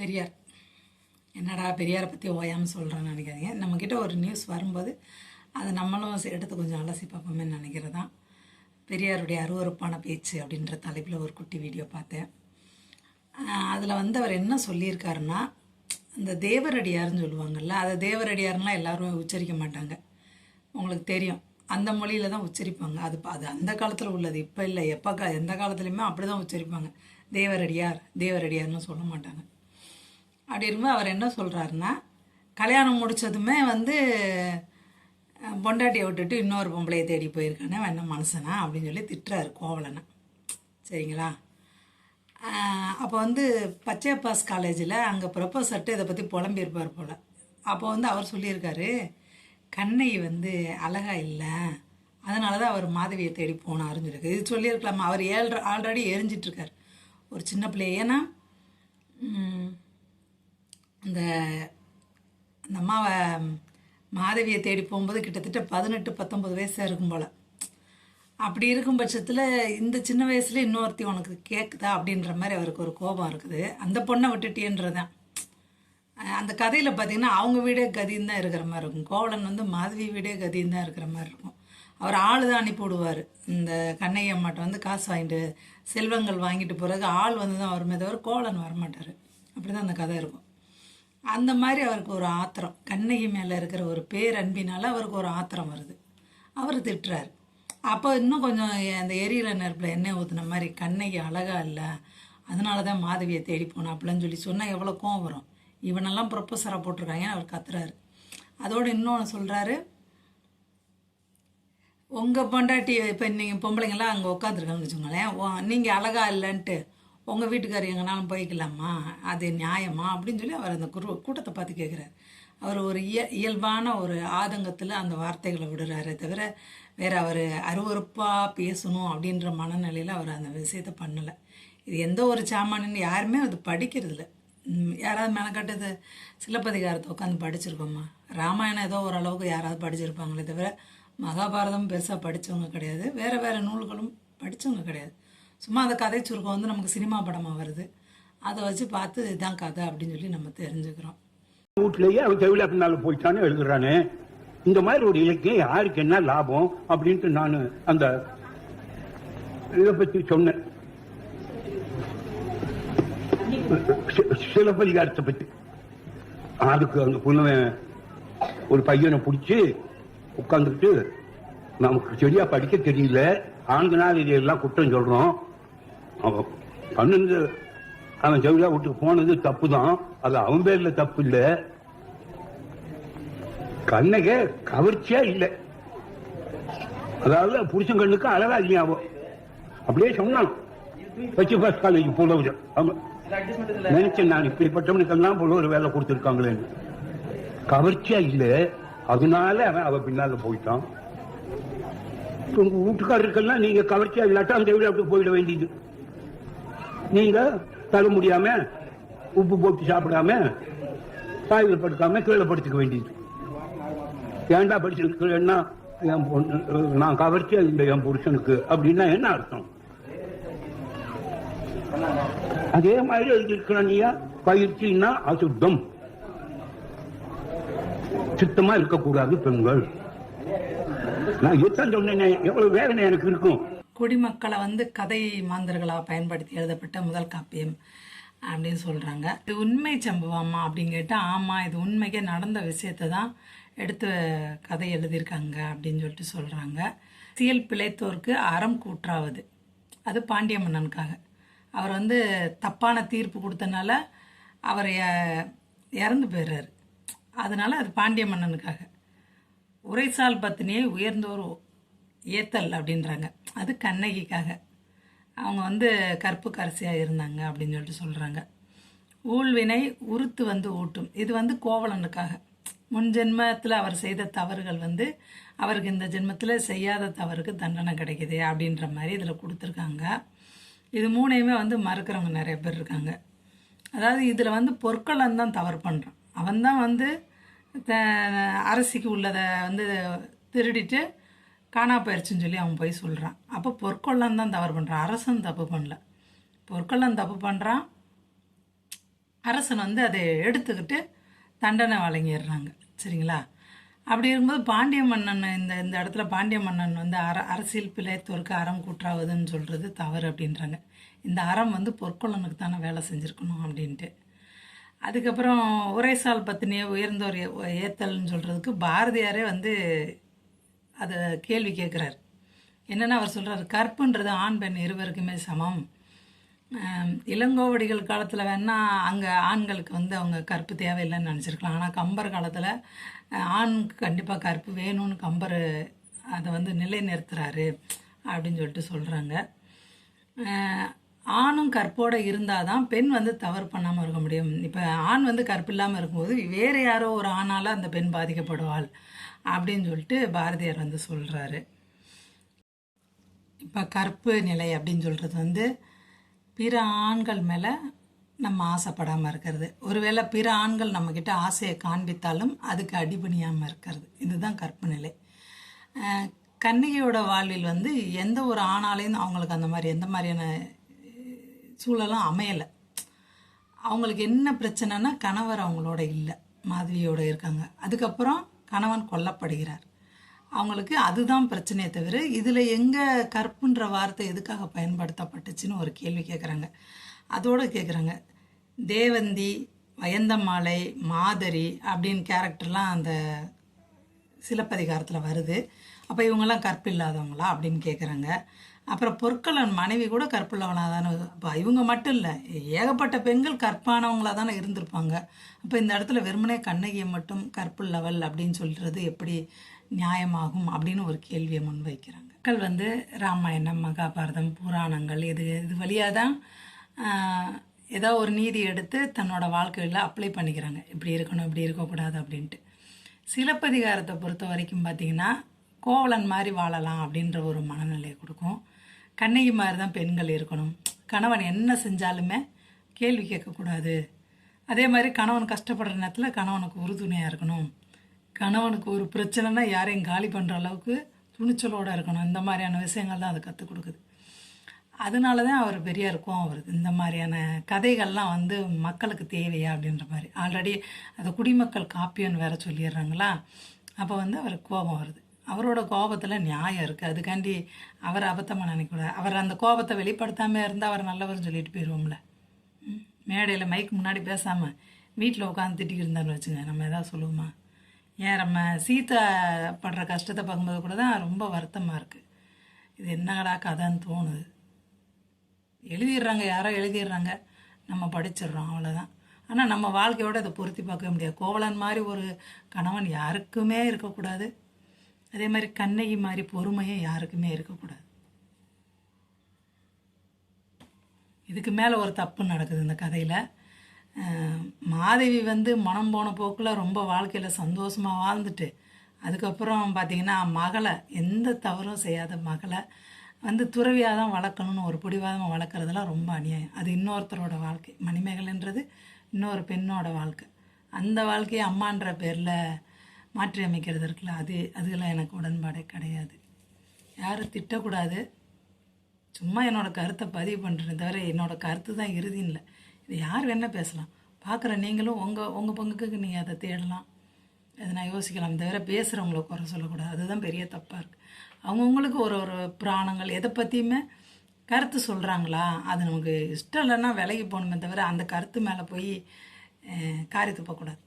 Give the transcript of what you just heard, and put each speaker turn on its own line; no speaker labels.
பெரியார். என்னடா பெரியாரை பற்றி ஓயாமல் சொல்கிறேன்னு நினைக்காதீங்க. நம்மக்கிட்ட ஒரு நியூஸ் வரும்போது அதை நம்மளும் எடுத்து கொஞ்சம் அலசி பார்ப்போமே நினைக்கிறது தான். பெரியாருடைய அருவருப்பான பேச்சு அப்படின்ற தலைப்பில் ஒரு குட்டி வீடியோ பார்த்தேன். அதில் அவர் என்ன சொல்லியிருக்காருன்னா, இந்த தேவரடியார்னு சொல்லுவாங்கள்ல, அதை தேவரடியார்லாம் எல்லோரும் உச்சரிக்க மாட்டாங்க. உங்களுக்கு தெரியும், அந்த மொழியில் தான் உச்சரிப்பாங்க. அது அந்த காலத்தில் உள்ளது, இப்போ இல்லை. எந்த காலத்துலேயுமே அப்படி தான் உச்சரிப்பாங்க. தேவரடியார் தேவரடியார்னு சொல்ல மாட்டாங்க. அப்படி இருக்கும்போது அவர் என்ன சொல்கிறாருன்னா, கல்யாணம் முடித்ததுமே பொண்டாட்டியை விட்டுட்டு இன்னொரு பொம்பளையை தேடி போயிருக்கானே என்ன மனுஷனா அப்படின்னு சொல்லி திட்டுறாரு கோவலனை. சரிங்களா? அப்போ பச்சையப்பாஸ் காலேஜில் அங்கே ப்ரொஃபஸர்ட்டு இதை பற்றி புலம்பியிருப்பார் போல். அப்போ அவர் சொல்லியிருக்காரு, கண்ணகி அழகா இல்லை, அதனால தான் அவர் மாதவியை தேடி போனாருன்னு சொல்லியிருக்கு. இது சொல்லியிருக்கலாமா? அவர் ஆல்ரெடி எரிஞ்சிட்ருக்கார் ஒரு சின்ன பிள்ளை. ஏன்னா இந்த அம்மாவை மாதவியை தேடி போகும்போது கிட்டத்தட்ட 18-19 வயசாக இருக்கும் போல். அப்படி இருக்கும் பட்சத்தில் இந்த சின்ன வயசில் இன்னொருத்தி உனக்கு கேட்குதா அப்படின்ற மாதிரி அவருக்கு ஒரு கோபம் இருக்குது. அந்த பொண்ணை விட்டுட்டேன்றதான் அந்த கதையில் பார்த்திங்கன்னா அவங்க வீடே கதின்னு தான் இருக்கிற மாதிரி இருக்கும். கோவலன் மாதவி வீடே கதின்னு தான் இருக்கிற மாதிரி இருக்கும். அவர் ஆள் தான் அனுப்பி விடுவார். இந்த கண்ணகி அம்மாட்ட காசு வாங்கிட்டு செல்வங்கள் வாங்கிட்டு போகிறதுக்கு ஆள் தான் வருமே தவிர கோவலன் வரமாட்டார். அப்படி தான் அந்த கதை இருக்கும். அந்த மாதிரி அவருக்கு ஒரு ஆத்திரம், கண்ணகி மேலே இருக்கிற ஒரு பேரன்பினால் அவருக்கு ஒரு ஆத்திரம் வருது. அவர் திட்டுறாரு. அப்போ இன்னும் கொஞ்சம் அந்த எரியிற நெருப்பில் எண்ணெய் ஊற்றுன மாதிரி, கண்ணகி அழகா இல்லை, அதனால தான் மாதவியை தேடி போனோம் அப்படிலாம் சொல்லி சொன்னால் எவ்வளோ கோவம் வரும். இவனெல்லாம் ப்ரொஃபஸராக போட்டிருக்காங்கன்னு அவர் கத்துறாரு. அதோடு இன்னொன்று சொல்கிறாரு, உங்கள் பொண்டாட்டி இப்போ நீங்கள் பொம்பளைங்கள்லாம் அங்கே உட்காந்துருக்காங்கன்னு வச்சுக்கோங்களேன், நீங்கள் அழகா இல்லைன்ட்டு உங்கள் வீட்டுக்காரர் எங்கேனாலும் போய்க்கலாமா, அது நியாயமா அப்படின்னு சொல்லி அவர் அந்த கூட்டத்தை பார்த்து கேட்குறாரு. அவர் ஒரு இயல்பான ஒரு ஆதங்கத்தில் அந்த வார்த்தைகளை விடுறாரே தவிர வேறு அவர் அருவறுப்பாக பேசணும் அப்படின்ற மனநிலையில் அவர் அந்த விஷயத்தை பண்ணலை. இது எந்த ஒரு சாமானின்னு யாருமே அது படிக்கிறதில்ல. யாராவது மெனக்கட்டது சிலப்பதிகாரத்தை உட்காந்து படிச்சிருக்கோமா? ராமாயணம் ஏதோ ஓரளவுக்கு யாராவது படிச்சிருப்பாங்களே தவிர மகாபாரதம் பெருசாக படித்தவங்க கிடையாது. வேறு நூல்களும் படித்தவங்க கிடையாது. சும்மா அந்த கதை சுருக்கம் நமக்கு சினிமா படமாக வருது, அதை வச்சு பார்த்து இதுதான் கதை அப்படின்னு சொல்லி நம்ம தெரிஞ்சுக்கிறோம்.
வீட்லேயே அவன் தேவையில்ல பின்னால போயிட்டான்னு எழுதுறானே, இந்த மாதிரி ஒரு இலக்கியம் யாருக்கு என்ன லாபம் அப்படின்ட்டு நான் அந்த இதை பற்றி சொன்னேன். சிலப்பதிகாரத்தை பற்றி அதுக்கு அந்த புலவன் ஒரு பையனை பிடிச்சி உட்காந்துக்கிட்டு, நமக்கு சரியா படிக்க தெரியல, ஆண்களால் இதெல்லாம் குற்றம் சொல்றோம், அவன் பண்ணுது, அவன் ஜவுளா வீட்டுக்கு போனது தப்பு தான், அது அவன் பேர்ல தப்பு இல்லை, கண்ணகே கவர்ச்சியா இல்லை, அதாவது புருஷன் கண்ணுக்கு அழகா இல்லையாவும் அப்படியே சொன்னான். பச்சைபாஸ் காலேஜ் புலவர் நினைச்சேன் நான், இப்படிப்பட்டவனுக்கெல்லாம் போல ஒரு வேலை கொடுத்துருக்காங்களேன்னு. கவர்ச்சியா இல்லை, அதனால அவன் அவ பின்னால போயிட்டான். உங்க வீட்டுக்காரருக்கெல்லாம் நீங்க கவர்ச்சியா இல்லாட்டா அந்த வீடு அப்படி போயிட வேண்டியது. நீங்க தர முடியாம உப்பு போட்டு சாப்பிடாம சாய்வில் படுக்காம கீழே படுத்துக்க வேண்டியது. ஏன்டா படிச்சிருக்கேன்னா நான் கவர்ச்சியா இல்லை என் புருஷனுக்கு அப்படின்னா என்ன அர்த்தம்? அதே மாதிரி எழுதியிருக்கிறா, பயிற்சின்னா அசுத்தம், சுத்தமா இருக்கக்கூடாது பெண்கள். நான் எத்தான் சொன்னேன், எவ்வளவு வேதனை எனக்கு இருக்கும்.
குடிமக்களை கதை மாந்தர்களாக பயன்படுத்தி எழுதப்பட்ட முதல் காப்பியம் அப்படின்னு சொல்கிறாங்க. இது உண்மை சம்பவமா அப்படின்னு கேட்டால் ஆமாம், இது உண்மைக்கே நடந்த விஷயத்தை தான் எடுத்து கதை எழுதியிருக்காங்க அப்படின்னு சொல்லிட்டு சொல்கிறாங்க. சியல் பிழைத்தோருக்கு அறம் கூற்றாவது, அது பாண்டிய மன்னனுக்காக. அவர் தப்பான தீர்ப்பு கொடுத்தனால அவர் இறந்து போயிடுறாரு. அதனால அது பாண்டிய மன்னனுக்காக. உரைசால் பத்தினியை உயர்ந்தோர் ஏத்தல் அப்படின்றாங்க, அது கண்ணகிக்காக. அவங்க கற்பு கரசியாக இருந்தாங்க அப்படின்னு சொல்லிட்டு சொல்கிறாங்க. ஊழ்வினை உறுத்து ஊட்டும், இது கோவலனுக்காக. முன் ஜென்மத்தில் அவர் செய்த தவறுகள் அவருக்கு இந்த ஜென்மத்தில் செய்யாத தவறுக்கு தண்டனை கிடைக்குது அப்படின்ற மாதிரி இதில் கொடுத்துருக்காங்க. இது மூணையுமே மறுக்கிறவங்க நிறைய பேர் இருக்காங்க. அதாவது இதில் பொற்களன் தான் தவறு பண்ணுறான். அவன் தான் அரசிக்கு உள்ளதை திருடிட்டு காணா போயிடுச்சுன்னு சொல்லி அவன் போய் சொல்கிறான். அப்போ பொற்கொள்ளன் தான் தவறு பண்ணுறான், அரசன் தப்பு பண்ணல. பொற்கொள்ளன் தப்பு பண்ணுறான், அரசன் வந்து அதை எடுத்துக்கிட்டு தண்டனை வழங்கிடுறாங்க. சரிங்களா? அப்படி இருக்கும்போது பாண்டிய மன்னன் இந்த இந்த இடத்துல பாண்டிய மன்னன் வந்து அரசியல் பிழைத்தோருக்கு அறம் கூற்றாவதுன்னு சொல்கிறது தவறு அப்படின்றாங்க. இந்த அறம் வந்து பொற்கொள்ளனுக்கு தானே வேலை செஞ்சுருக்கணும் அப்படின்ட்டு. அதுக்கப்புறம் உரைசால் பத்தினியை உயர்ந்தோர் ஏத்தல்னு சொல்கிறதுக்கு பாரதியாரே வந்து அதை கேள்வி கேட்குறாரு. என்னென்னா அவர் சொல்கிறார், கற்புன்றது ஆண் பெண் இருவருக்குமே சமம். இளங்கோவடிகள் காலத்தில் வேணால் அங்கே ஆண்களுக்கு வந்து அவங்க கற்பு தேவையில்லைன்னு நினச்சிருக்கலாம். ஆனால் கம்பர் காலத்தில் ஆணுக்கு கண்டிப்பாக கற்பு வேணும்னு கம்பர் அதை வந்து நிலைநிறுத்துறாரு அப்படின்னு சொல்லிட்டு சொல்கிறாங்க. ஆணும் கற்போடு இருந்தால் தான் பெண் வந்து தவறு பண்ணாமல் இருக்க முடியும். இப்போ ஆண் வந்து கற்பு இல்லாமல் இருக்கும்போது வேறு யாரோ ஒரு ஆணால் அந்த பெண் பாதிக்கப்படுவாள் அப்படின்னு சொல்லிட்டு பாரதியார் வந்து சொல்கிறாரு. இப்போ கற்பு நிலை அப்படின்னு சொல்கிறது வந்து பிற ஆண்கள் மேலே நம்ம ஆசைப்படாமல் இருக்கிறது. ஒருவேளை பிற ஆண்கள் நம்மக்கிட்ட ஆசையை காண்பித்தாலும் அதுக்கு அடிபணியாமல் இருக்கிறது. இதுதான் கற்பு நிலை. கன்னிகையோட வாழ்வில் வந்து எந்த ஒரு ஆணாலையும் அவங்களுக்கு அந்த மாதிரி எந்த மாதிரியான சூழலும் அமையலை. அவங்களுக்கு என்ன பிரச்சனைனா கணவர் அவங்களோட இல்லை, மாதவியோடு இருக்காங்க. அதுக்கப்புறம் கணவன் கொல்லப்படுகிறார். அவங்களுக்கு அதுதான் பிரச்சனையே தவிர இதில் எங்கே கற்புன்ற வார்த்தை எதுக்காக பயன்படுத்தப்பட்டுச்சுன்னு ஒரு கேள்வி கேட்குறாங்க. அதோடு கேட்குறாங்க, தேவந்தி, வயந்தமாலை, மாதரி அப்படின்னு கேரக்டர்லாம் அந்த சிலப்பதிகாரத்தில் வருது. அப்போ இவங்கெல்லாம் கற்பு இல்லாதவங்களா அப்படின்னு கேட்குறாங்க. அப்புறம் பொற்கொள்ளன் மனைவி கூட கற்புள்ளவனாக தானே. அப்போ இவங்க மட்டும் இல்லை, ஏகப்பட்ட பெண்கள் கற்பானவங்களாக தானே இருந்திருப்பாங்க. அப்போ இந்த இடத்துல வெறுமனே கண்ணகியை மட்டும் கற்புள்ளவள் அப்படின்னு சொல்கிறது எப்படி நியாயமாகும் அப்படின்னு ஒரு கேள்வியை முன்வைக்கிறாங்க. மக்கள் வந்து ராமாயணம், மகாபாரதம், புராணங்கள் இது வழியாக தான் ஏதோ ஒரு நீதி எடுத்து தன்னோட வாழ்க்கையில் அப்ளை பண்ணிக்கிறாங்க. இப்படி இருக்கணும், இப்படி இருக்கக்கூடாது அப்படின்ட்டு. சிலப்பதிகாரத்தை பொறுத்த வரைக்கும் பார்த்திங்கன்னா கோவலன் மாதிரி வாழலாம் அப்படின்ற ஒரு மனநிலையை கொடுக்கும். கண்ணகி மாதிரி தான் பெண்கள் இருக்கணும். கணவன் என்ன செஞ்சாலுமே கேள்வி கேட்கக்கூடாது. அதே மாதிரி கணவன் கஷ்டப்படுற நேரத்தில் கணவனுக்கு உறுதுணையாக இருக்கணும். கணவனுக்கு ஒரு பிரச்சனைனா யாரையும் காலி பண்ணுற அளவுக்கு துணிச்சலோடு இருக்கணும். இந்த மாதிரியான விஷயங்கள் தான் அதை கற்றுக் கொடுக்குது. அதனால தான் அவர் பெரியார் கோவம் வருது. இந்த மாதிரியான கதைகள்லாம் வந்து மக்களுக்கு தேவையா அப்படின்ற மாதிரி. ஆல்ரெடி அதை குடிமக்கள் காப்பியன்னு வேற சொல்லிடுறாங்களா. அப்போ வந்து அவருக்கு கோபம் வருது. அவரோட கோபத்தில் நியாயம் இருக்குது. அதுக்காண்டி அவர் அபத்தமாக நினைக்கக்கூடாது. அவர் அந்த கோபத்தை வெளிப்படுத்தாமல் இருந்தால் அவர் நல்லவர்னு சொல்லிட்டு போயிடுவோம்ல. மேடையில் மைக்கு முன்னாடி பேசாமல் வீட்டில் உட்காந்து திட்டிக்கிட்டு இருந்தான்னு வச்சுங்க, நம்ம எதாவது சொல்லுவோமா? ஏன் நம்ம சீதா படுற கஷ்டத்தை பார்க்கும்போது கூட தான் ரொம்ப வருத்தமாக இருக்குது. இது என்னடா கதைன்னு தோணுது. எழுதிடுறாங்க, யாரோ எழுதிடுறாங்க, நம்ம படிச்சிடுறோம், அவ்வளோதான். ஆனால் நம்ம வாழ்க்கையோடு அதை பொருத்தி பார்க்கவே முடியாது. கோவலன் மாதிரி ஒரு கணவன் யாருக்குமே இருக்கக்கூடாது. அதே மாதிரி கண்ணகி மாதிரி பொறுமையும் யாருக்குமே இருக்கக்கூடாது. இதுக்கு மேலே ஒரு தப்பு நடக்குது இந்த கதையில். மாதவி வந்து மனம் போன போக்கில் ரொம்ப வாழ்க்கையில் சந்தோஷமாக வாழ்ந்துட்டு அதுக்கப்புறம் பார்த்திங்கன்னா மகளை, எந்த தவறும் செய்யாத மகளை வந்து துறவியாக தான் வளர்க்கணும்னு ஒரு பிடிவாதமாக வளர்க்குறதுலாம் ரொம்ப அநியாயம். அது இன்னொருத்தரோட வாழ்க்கை. மணிமேகலைன்றது இன்னொரு பெண்ணோட வாழ்க்கை. அந்த வாழ்க்கையை அம்மான்ற பேரில் மாற்றி அமைக்கிறது இருக்குல்ல, அதுக்கெல்லாம் எனக்கு உடன்பாடே கிடையாது. யாரும் திட்டக்கூடாது. சும்மா என்னோடய கருத்தை பதிவு பண்ணுறேன் தவிர என்னோடய கருத்து தான் இறுதின்னு இல்லை. இது யார் வேணால் பேசலாம். பார்க்குற நீங்களும் உங்கள் பங்குக்கு நீங்கள் அதை தேடலாம். அதை நான் யோசிக்கலாம் தவிர பேசுகிறவங்கள குறை சொல்லக்கூடாது. அதுதான் பெரிய தப்பாக இருக்குது. அவங்கவுங்களுக்கு ஒரு ஒரு புராணங்கள் எதை பற்றியுமே கருத்து சொல்கிறாங்களா, அது நமக்கு இஷ்டம் இல்லைன்னா விலகி போகணுமே தவிர அந்த கருத்து மேலே போய் காரி துப்பக்கூடாது.